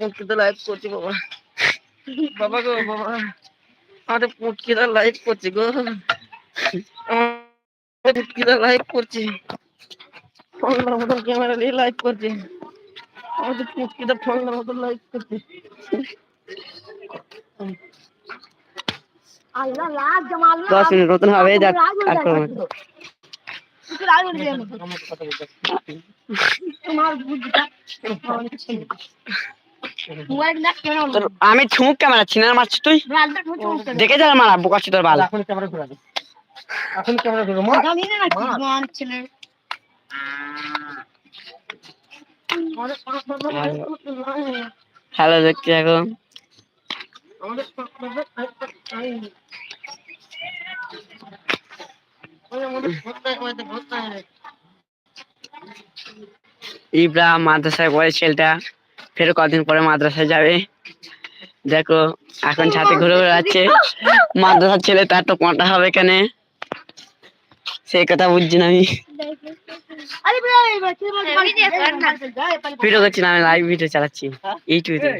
পুটকিতে live করছি বাবা। বাবা গো বাবা, আমাদের পুটকিটা লাইভ করছি গো, পুটকিটা লাইভ করছি, ফোনের মতন ক্যামেরা নিয়ে লাইভ করছি, আমাদের পুটকিটা ফোনের মতন লাইভ করছি। দশ মিনিট মতন হবে, যাক আর করবো না। আমি ছুঁক ক্যামেরা ছিনা মারছি, তুই দেখে যা মারা বোকাচ্ছি তোর বাল। এখন ক্যামেরা ঘুরা দে, এখন ক্যামেরা ঘুরো হ্যালো দেখছি এখন। ইব্রা মাদ্রাসায় পড়ে ছেলেটা, ফের কদিন পরে মাদ্রাসায় যাবে। দেখো এখন ছাতে ঘুরে বেড়াচ্ছে, মাদ্রাসার ছেলে তার তো কটা হবে কেন, সেই কথা বুঝছি না আমি। ভিডিও করছি না, আমি লাইভ ভিডিও চালাচ্ছি ইউটিউবে।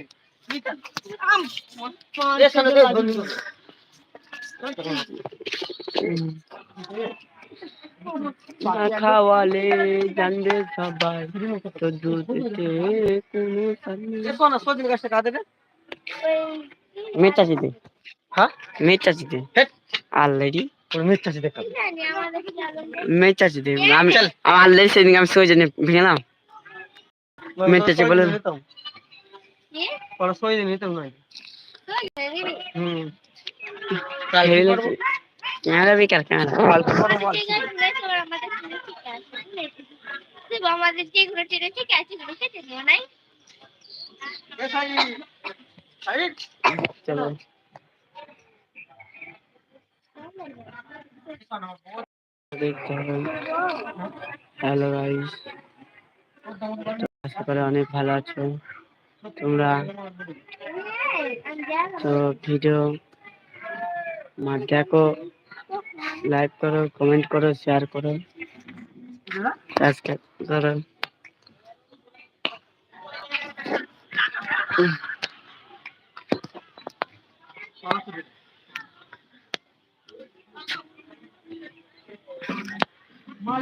খাওয়ালে জানবে সবাই তো দুধতে কোনো সজিল গাছটা কাঁদে না মিথ্যা চিতে, হ্যাঁ মিথ্যা চিতে অলরেডি মিথ্যা চিতে মিথ্যা চিতে আমি অলরেডি সেদিন আমি সই জন্য ভেঙেলাম মিথ্যা চিতে বলে সই দিন নিতাম না। ক্যামেরা বেকার, ক্যামেরা চলো হ্যালো গাইস, আশা করি অনেক ভালো আছো তোমরা। তো ভিডিও দেখো, লাইক করো, কমেন্ট করো, শেয়ার করো, সাবস্ক্রাইব করো।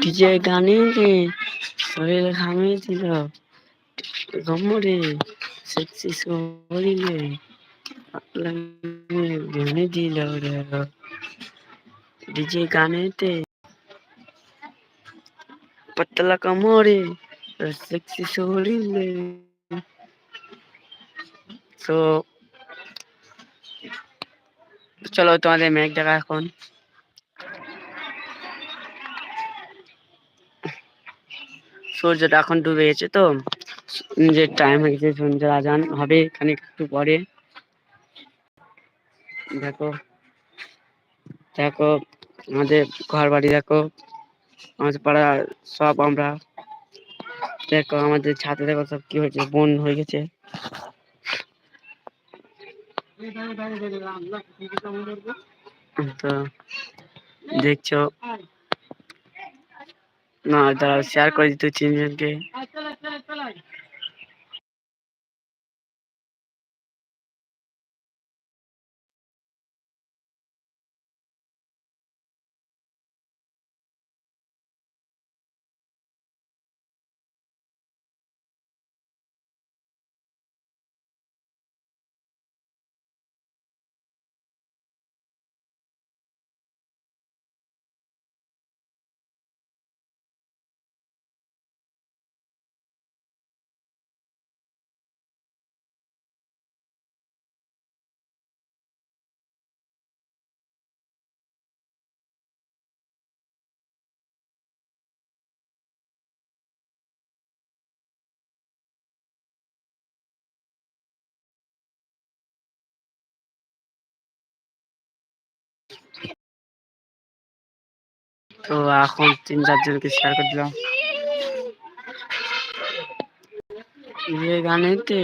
ডিজে গানে রে শরীর ঘামে দিল গমরে সেক্সি শরীরে ভেঙে দিল রে ডিজে গানেতে पतला कमरे सेक्सी शरीरे। তো চলো তোমাদের মেঘ দেখা এখন। সূর্যটা এখন ডুবে গেছে, তো যে টাইম হয়ে গেছে, সন্ধ্যার আজান হবে খানিক একটু পরে। দেখো দেখো আমাদের ঘর বাড়ি, দেখো আমাদের পাড়া সব আমরা, দেখো আমাদের ছাদে দেখো সব কি হয়েছে, বন হয়ে গেছে। তো দেখছো না, তারা শেয়ার করে দিত তিনজনকে। তো এখন 3-4 জনকে শেয়ার করে দিলাম ये गाने थे